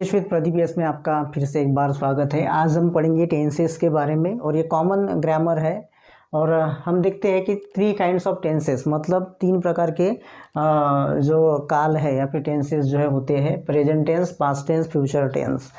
With Pradeep yes में आपका फिर से एक बार स्वागत है। आज हम पढ़ेंगे टेंसेस के बारे में और ये कॉमन ग्रामर है। और हम देखते हैं कि 3 काइंड्स ऑफ टेंसेस, मतलब 3 प्रकार के जो काल है या फिर टेंसेस जो है होते हैं, present tense, past tense, future tense.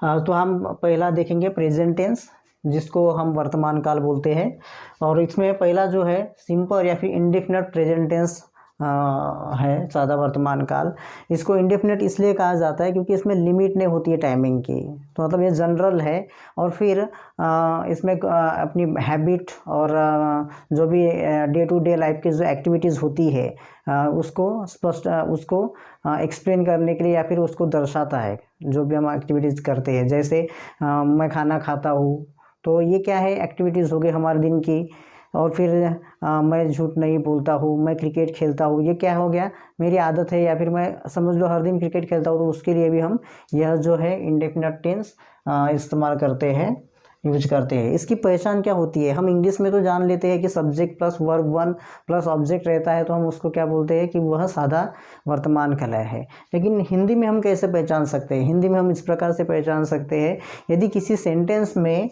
तो हम पहला देखेंगे प्रेजेंट टेंस, जिसको हम वर्तमान काल बोलते हैं। और इसमें पहला जो है सिंपल या फिर इंडेफिनिट प्रेजेंट टेंस है, सादा वर्तमान काल। इसको इंडेफिनिट इसलिए कहा जाता है क्योंकि इसमें लिमिट नहीं होती है टाइमिंग की, तो मतलब ये जनरल है। और फिर इसमें अपनी हैबिट और जो भी डे टू डे लाइफ की जो एक्टिविटीज़ होती है उसको स्पष्ट उसको एक्सप्लेन करने के लिए या फिर उसको दर्शाता है। जो भी हम एक्टिविटीज़ करते हैं, जैसे मैं खाना खाता हूँ, तो ये क्या है, एक्टिविटीज़ हो गई हमारे दिन की। और फिर मैं झूठ नहीं बोलता हूँ, मैं क्रिकेट खेलता हूँ, ये क्या हो गया, मेरी आदत है। या फिर मैं समझ लो हर दिन क्रिकेट खेलता हूँ, तो उसके लिए भी हम यह जो है इंडेफिनिट टेंस इस्तेमाल करते हैं, यूज करते हैं। इसकी पहचान क्या होती है, हम इंग्लिश में तो जान लेते हैं कि subject plus verb 1 plus object रहता है, तो हम उसको क्या बोलते हैं कि वह सादा वर्तमान काल है। लेकिन हिंदी में हम कैसे पहचान सकते हैं? हिंदी में हम इस प्रकार से पहचान सकते हैं, यदि किसी सेंटेंस में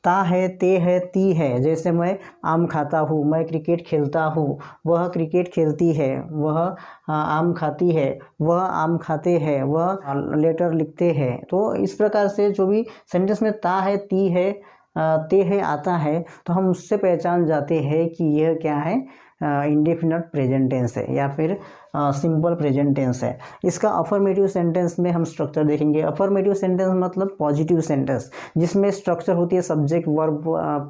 ता है, ते है, ती है, जैसे मैं आम खाता हूँ, मैं क्रिकेट खेलता हूँ, वह क्रिकेट खेलती है, वह आम खाती है, वह आम खाते हैं, वह लेटर लिखते हैं। तो इस प्रकार से जो भी सेंटेंस में ता है, ती है, ते है आता है, तो हम उससे पहचान जाते हैं कि यह क्या है, इंडेफिनिट प्रेजेंट टेंस है या फिर सिंपल प्रेजेंट टेंस है। इसका अफर्मेटिव सेंटेंस में हम स्ट्रक्चर देखेंगे। अफर्मेटिव सेंटेंस मतलब पॉजिटिव सेंटेंस, जिसमें स्ट्रक्चर होती है सब्जेक्ट वर्ब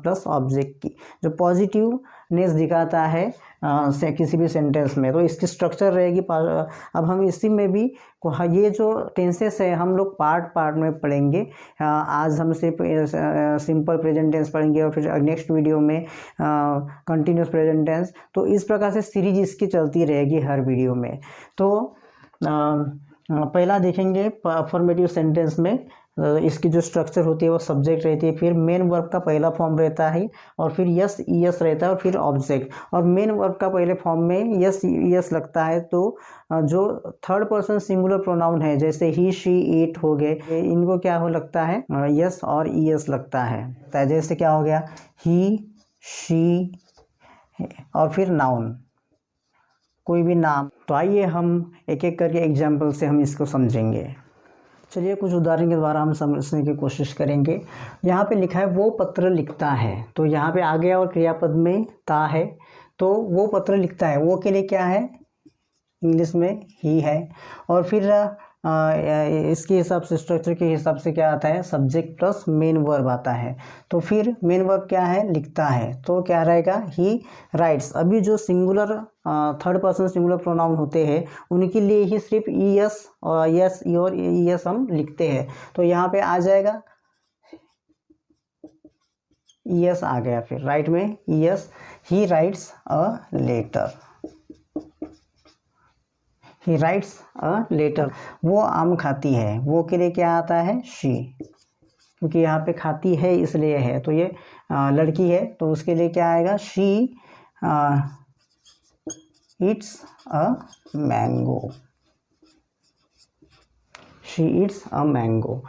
प्लस ऑब्जेक्ट की, जो पॉजिटिवनेस दिखाता है से किसी भी सेंटेंस में, तो इसकी स्ट्रक्चर रहेगी। अब हम इसी में भी ये जो टेंसेस है हम लोग पार्ट पार्ट में पढ़ेंगे। आज हम सिर्फ सिंपल प्रेजेंट टेंस पढ़ेंगे और फिर नेक्स्ट वीडियो में कंटिन्यूस प्रेजेंट टेंस। तो इस प्रकार से सीरीज इसकी चलती रहेगी हर वीडियो में। तो पहला देखेंगे अफर्मेटिव सेंटेंस में इसकी जो स्ट्रक्चर होती है वो सब्जेक्ट रहती है, फिर मेन वर्ब का पहला फॉर्म रहता है, और फिर यस ईएस रहता है, और फिर ऑब्जेक्ट। और मेन वर्ब का पहले फॉर्म में यस ईएस लगता है, तो जो थर्ड पर्सन सिंगुलर प्रोनाउन है, जैसे ही, शी, इट हो गए, इनको क्या हो लगता है, यस और ईएस लगता है। जैसे क्या हो गया, ही, शी, और फिर नाउन, कोई भी नाम। तो आइए हम एक एक करके एग्जाम्पल से हम इसको समझेंगे। चलिए कुछ उदाहरण के द्वारा हम समझने की कोशिश करेंगे। यहाँ पे लिखा है वो पत्र लिखता है, तो यहाँ पे आगे और क्रियापद में ता है, तो वो पत्र लिखता है, वो के लिए क्या है, इंग्लिश में ही है। और फिर इसके हिसाब से स्ट्रक्चर के हिसाब से क्या आता है, सब्जेक्ट प्लस मेन वर्ब आता है। तो फिर मेन वर्ब क्या है, लिखता है, तो क्या रहेगा, ही राइट्स। अभी जो singular third person singular pronoun होते हैं उनके लिए ही सिर्फ ई एस और यस और ई एस हम लिखते हैं, तो यहाँ पे आ जाएगा ई एस आ गया, फिर राइट में E S. He writes a letter, he writes a letter. वो आम खाती है, वो के लिए क्या आता है, शी, क्योंकि यहाँ पे खाती है इसलिए है, तो ये लड़की है, तो उसके लिए क्या आएगा, she eats a mango, she eats a mango.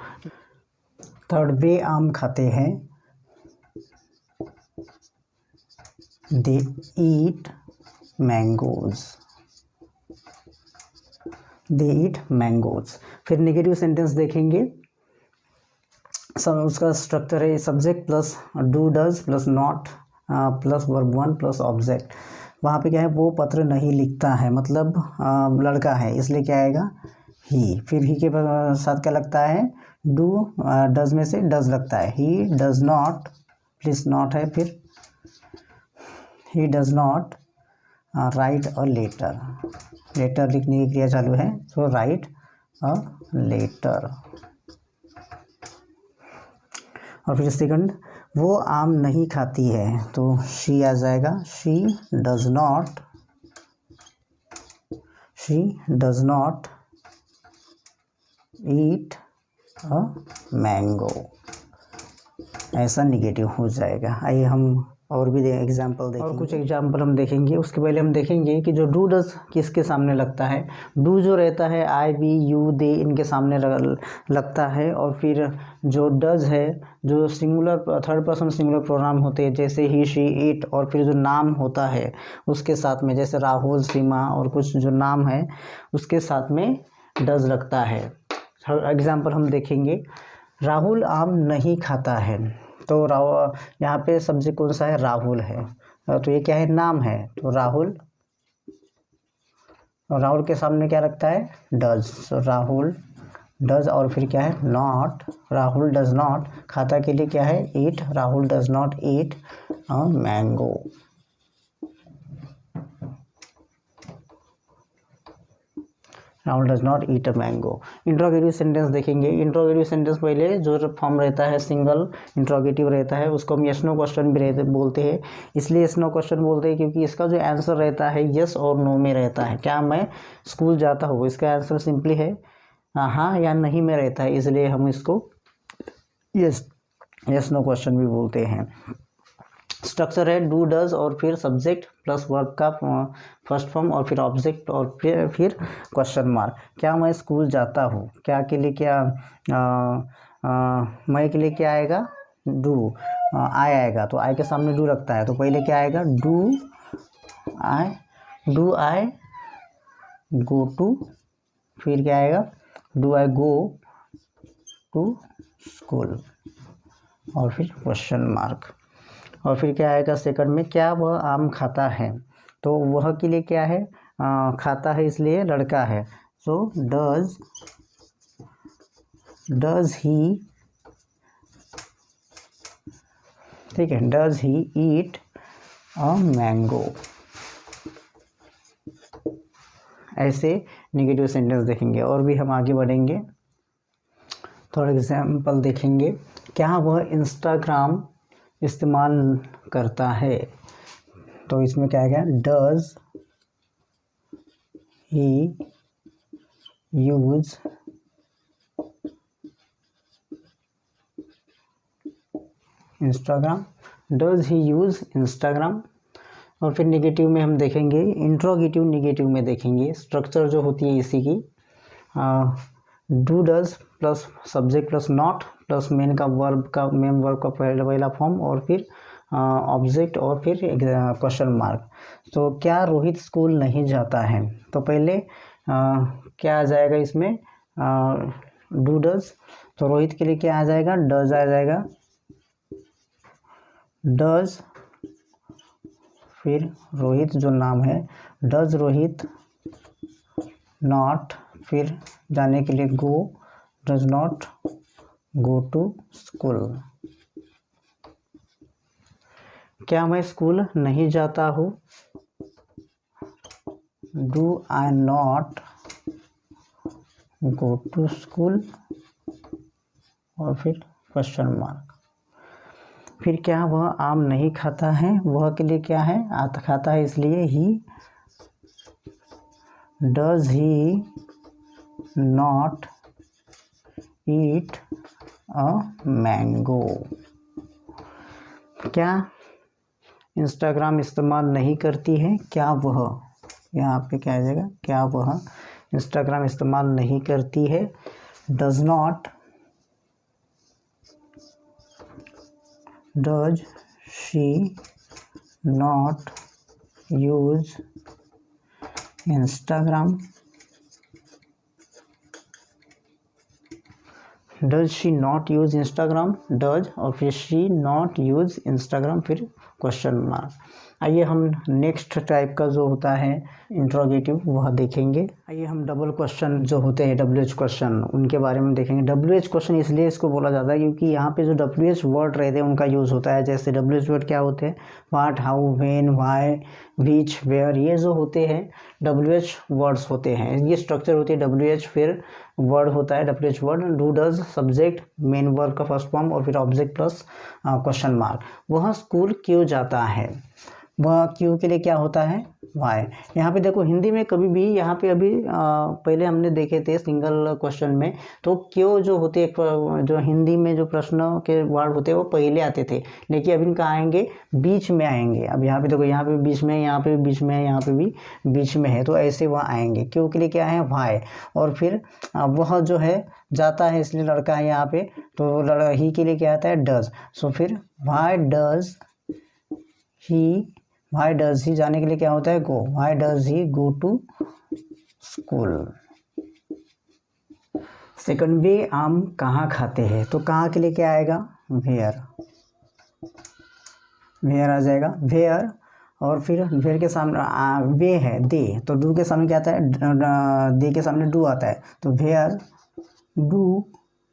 Third, वे आम खाते हैं, they eat mangoes, they eat mangoes. फिर नेगेटिव सेंटेंस देखेंगे। सब उसका स्ट्रक्चर है subject plus do does plus not plus verb 1 plus object. वहाँ पे क्या है, वो पत्र नहीं लिखता है, मतलब लड़का है, इसलिए क्या आएगा, ही। फिर ही के साथ क्या लगता है, डू, डज में से डज लगता है, he does not, please not है, फिर he does not write a letter, letter लिखने की क्रिया चालू है, सो राइट अ लेटर। और फिर सेकंड, वो आम नहीं खाती है, तो शी आ जाएगा, she does not eat a mango, ऐसा निगेटिव हो जाएगा। आइए हम और भी एग्जाम्पल देखेंगे, और कुछ एग्जाम्पल हम देखेंगे। उसके पहले हम देखेंगे कि जो डू डज किसके सामने लगता है। डू जो रहता है आई, वी, यू, दे इनके सामने लगता है। और फिर जो डज है जो singular third person singular pronoun होते हैं, जैसे ही, शी, इट, और फिर जो नाम होता है उसके साथ में, जैसे राहुल, सीमा और कुछ जो नाम है उसके साथ में डज लगता है। एग्जाम्पल हम देखेंगे, राहुल आम नहीं खाता है। तो यहाँ पे सब्जेक्ट कौन सा है, राहुल है। तो ये क्या है, नाम है। तो राहुल, और राहुल के सामने क्या लगता है, डज। तो राहुल डज, और फिर क्या है, नॉट। राहुल डज नॉट, खाता के लिए क्या है, eat. Rahul does not eat a mango. Rahul does not eat a mango. Interrogative sentence देखेंगे। इंट्रोगेटिव सेंटेंस पहले जो फॉर्म रहता है सिंगल इंट्रोगेटिव रहता है, उसको हम यस नो क्वेश्चन भी बोलते हैं। इसलिए यस नो क्वेश्चन बोलते हैं क्योंकि इसका जो आंसर रहता है यस और नो में रहता है। क्या मैं स्कूल जाता हूँ, इसका आंसर सिंपली है हाँ या नहीं में रहता है, इसलिए हम इसको यस नो क्वेश्चन भी बोलते हैं। स्ट्रक्चर है डू डज और फिर सब्जेक्ट प्लस वर्ब का फर्स्ट फॉर्म और फिर ऑब्जेक्ट और फिर क्वेश्चन मार्क। क्या मैं स्कूल जाता हूँ, क्या के लिए क्या मैं के लिए क्या आएगा, डू। आई आएगा तो आई के सामने डू लगता है, तो पहले क्या आएगा, डू आई गो टू, फिर क्या आएगा, do I go to school, और फिर क्वेश्चन मार्क। और फिर क्या आएगा सेकंड में, क्या वह आम खाता है। तो वह के लिए क्या है, खाता है इसलिए लड़का है। सो डज ही, ठीक है, does he eat a mango. ऐसे नेगेटिव सेंटेंस देखेंगे और भी हम आगे बढ़ेंगे। थोड़ा एग्जाम्पल देखेंगे। क्या वह इंस्टाग्राम इस्तेमाल करता है। तो इसमें क्या है, does he use Instagram, does he use Instagram. और फिर नेगेटिव में हम देखेंगे, इंट्रोगेटिव नेगेटिव में देखेंगे। स्ट्रक्चर जो होती है इसी की, do does plus subject plus not plus main verb का पहला फॉर्म और फिर ऑब्जेक्ट और फिर क्वेश्चन मार्क। तो क्या रोहित स्कूल नहीं जाता है। तो पहले क्या आ जाएगा इसमें, डू डज। तो रोहित के लिए क्या आ जाएगा, डज आ जाएगा, डज। फिर रोहित जो नाम है, डज रोहित नॉट, फिर जाने के लिए go, does not go to school. क्या मैं स्कूल नहीं जाता हूँ, do I not go to school, और फिर क्वेश्चन मार्क। फिर क्या वह आम नहीं खाता है। वह के लिए क्या है, खाता है इसलिए ही, does he not eat a mango. क्या इंस्टाग्राम इस्तेमाल नहीं करती है। क्या वह, यहाँ पे क्या आ जाएगा, क्या वह इंस्टाग्राम इस्तेमाल नहीं करती है। Does not, does she not use Instagram, does she not use Instagram, does और फिर शी नॉट यूज इंस्टाग्राम, फिर क्वेश्चन मार्क। आइए हम नेक्स्ट टाइप का जो होता है इंट्रोगेटिव वह देखेंगे। आइए हम डबल क्वेश्चन जो होते हैं WH क्वेश्चन उनके बारे में देखेंगे। WH क्वेश्चन इसलिए इसको बोला जाता है क्योंकि यहाँ पे जो WH वर्ड रहते हैं उनका यूज़ होता है। जैसे WH वर्ड क्या होते हैं, what, how, when, why, which, where, ये जो होते हैं WH वर्ड्स होते हैं। ये स्ट्रक्चर होती है WH, फिर वर्ड होता है WH word, do does subject main verb का फर्स्ट फॉर्म और फिर ऑब्जेक्ट प्लस क्वेश्चन मार्क। वह स्कूल क्यों जाता है। वह क्यू के लिए क्या होता है, वाई। यहाँ पे देखो हिंदी में कभी भी यहाँ पे अभी पहले हमने देखे थे सिंगल क्वेश्चन में, तो क्यों जो होते हैं जो हिंदी में जो प्रश्नों के वर्ड होते हैं वो पहले आते थे, लेकिन अब इनका आएंगे बीच में आएंगे। अब यहाँ पे देखो यहाँ पे बीच में, यहाँ पे बीच में, यहाँ पे भी बीच में है, तो ऐसे वह आएंगे। क्यों के लिए क्या है, वाई। और फिर वह जो है जाता है इसलिए लड़का है यहाँ पे, तो ही के लिए क्या आता है, डज। सो फिर why does he, why does he जाने के लिए क्या होता है, go. Why does he go to school. Second, वे आम कहाँ खाते हैं, तो कहाँ के लिए क्या आएगा, वेयर। वेयर आ जाएगा, वेयर। और फिर वेयर के सामने वे है, दे, तो डू के सामने क्या आता है, दे के सामने डू आता है, तो वेयर डू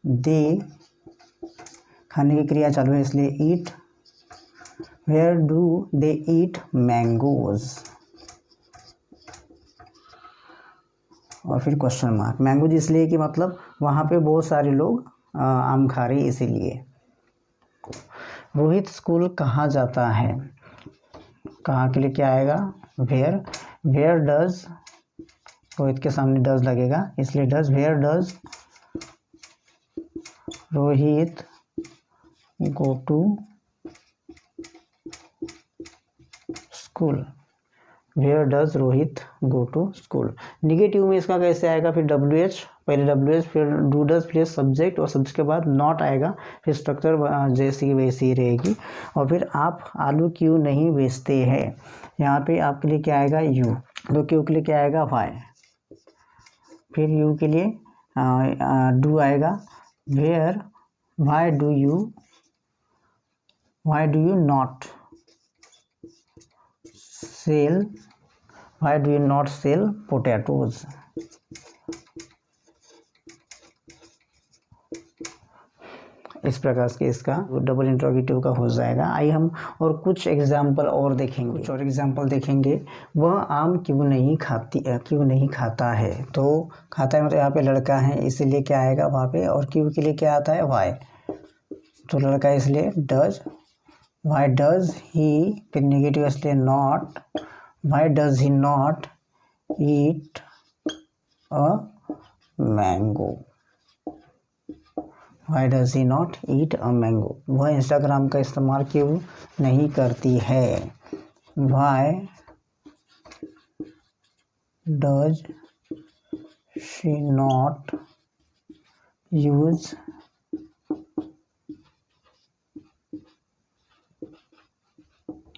दे, खाने की क्रिया चालू है इसलिए eat. Where do they eat mangoes. और फिर क्वेश्चन मार्क, मैंगोज इसलिए कि मतलब वहाँ पे बहुत सारे लोग आम खा रहे इसीलिए। रोहित स्कूल कहाँ जाता है, कहाँ के लिए क्या आएगा, वेयर। वेयर डज, रोहित के सामने डज लगेगा इसलिए does. Where does Rohit go to school. Where does Rohit go to school. Negative में इसका कैसे आएगा, फिर WH, पहले WH, फिर डू डज, फिर सब्जेक्ट, और सब्जेक्ट के बाद नॉट आएगा, फिर स्ट्रक्चर जैसी की वैसी ही रहेगी। और फिर आप आलू क्यों नहीं बेचते हैं, यहाँ पे आपके लिए क्या आएगा, यू। तो क्यों के लिए क्या आएगा, वाई। फिर यू के लिए डू आएगा, where why do you not sell, why do you not sell potatoes. इस प्रकार से इसका डबल इंट्रोगेटिव का हो जाएगा। आइए हम और कुछ एग्जाम्पल और देखेंगे, कुछ और एग्जाम्पल देखेंगे। वह आम क्यों नहीं खाता है, तो खाता है मतलब यहाँ पे लड़का है इसीलिए क्या आएगा वहाँ पे, और क्यों के लिए क्या आता है, वाई। तो लड़का इसलिए डज। वाई डज ही, फिर निगेटिव इसलिए not. Y does he not eat a mango. Y does he not eat a mango. वह इंस्टाग्राम का इस्तेमाल क्यों नहीं करती है, why does she not use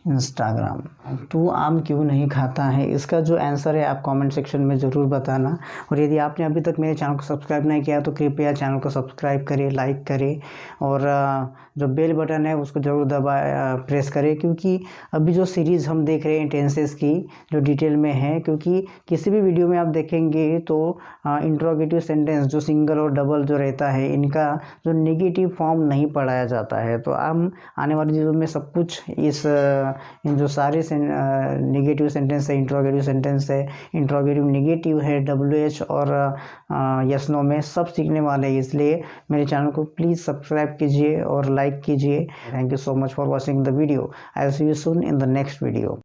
Instagram. तू आम क्यों नहीं खाता है, इसका जो आंसर है आप कमेंट सेक्शन में ज़रूर बताना। और यदि आपने अभी तक मेरे चैनल को सब्सक्राइब नहीं किया तो कृपया चैनल को सब्सक्राइब करें, लाइक करें, और जो बेल बटन है उसको ज़रूर प्रेस करें, क्योंकि अभी जो सीरीज़ हम देख रहे हैं टेंसेस की जो डिटेल में है, क्योंकि किसी भी वीडियो में आप देखेंगे तो इंट्रोगेटिव सेंटेंस जो सिंगल और डबल जो रहता है इनका जो नेगेटिव फॉर्म नहीं पढ़ाया जाता है। तो हम आने वाली चीज़ों में सब कुछ इन जो सारे नेगेटिव सेंटेंस है, इंट्रोगेटिव सेंटेंस है, इंट्रोगेटिव नेगेटिव है, WH और यस नो में सब सीखने वाले हैं। इसलिए मेरे चैनल को प्लीज़ सब्सक्राइब कीजिए और लाइक कीजिए। Thank you so much for watching the video. I will see you soon in the next video.